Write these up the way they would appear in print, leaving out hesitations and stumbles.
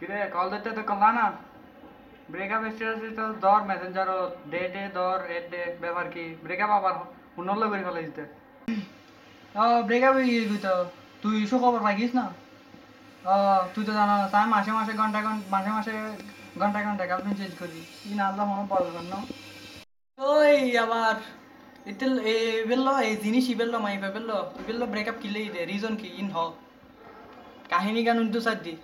কিরে কল দিতে তো কমলা না ব্রেকআপ স্ট্যাটাস তো ধর মেসেঞ্জার ডে ডে ধর এড ডে ব্যাপার কি ব্রেকআপ আবার পুনর্ল করে ফেলে দিতে ব্রেকআপ হয়ে গেলি তো তুই ইস্যু খবর রাখিস না তুই তো জানো আমি মাসে মাসে ঘন্টা গার্লফ্রেন্ড চেঞ্জ করি ই না আল্লাহ মনে পড়বে না ওই আবার ইতিল এ বেললো এই জিনিস ই বেললো মাই বেললো বেললো ব্রেকআপ কিলে দে রিজন কি ইন হ কাহিনী গান উন্তু সাদ দি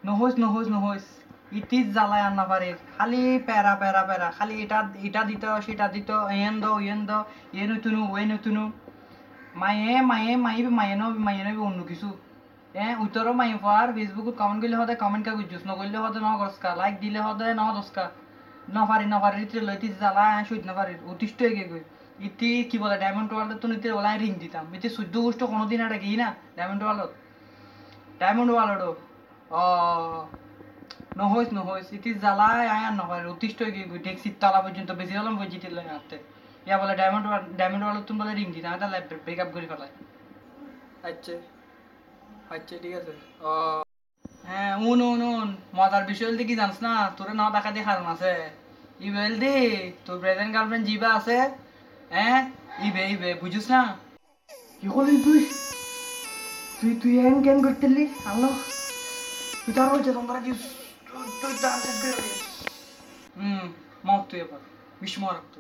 নহইস ইটিস জ্বালায় আর না পারে খালি প্যারা প্যারা প্যারা খালি এটা দিত সেটা দিত এন দ এ নতুনু ওয়ে নতুনু মায়ে নবি অন্য কিছু উত্তরও মাই পার ফেসবুকত কমেন্ট করলে হতে কমেন্ট কা গুজুস নকরলে হতে ন গসকা লাইক দিলে হতে ন দসকা নপারি রিত্রে লইতি জ্বালা সইত নপারি অতিষ্ঠ হয়ে গই ইতি কি বলে ডায়মন্ড ওয়ার্ল্ড তো নিতে ওলাই রিং দিতাম ইতি 14 আগস্ট কোনোদিন আর গই না ডায়মন্ড ওয়ার্ল্ড অ নহইস ইতি জ্বালায় আয়ার নপারি অতিষ্ঠ হয়ে গই ট্যাক্সির তলা পর্যন্ত বেশি হলাম বই জিতে লই হাতে ইয়া বলে ডায়মন্ড ওয়ার্ল্ড তুমি বলে রিং দিতাম এটা ব্রেকআপ করে ফেলায় আচ্ছা আচ্ছা ঠিক আছে হ্যাঁ উন মজার বিষয় হলতে কি জানস না তোরে না দেখা দিয়ে কারণ আছে ইবেল দি তোর প্রেজেন্ট গার্লফ্রেন্ড জিবা আছে ইবে বুঝিস না কি করলি তুই এন কেন করতেলি আল্লাহ তুই তার বলছে তোমরা কি তুই তার মত তুই এবার বিস্ময় রাখতো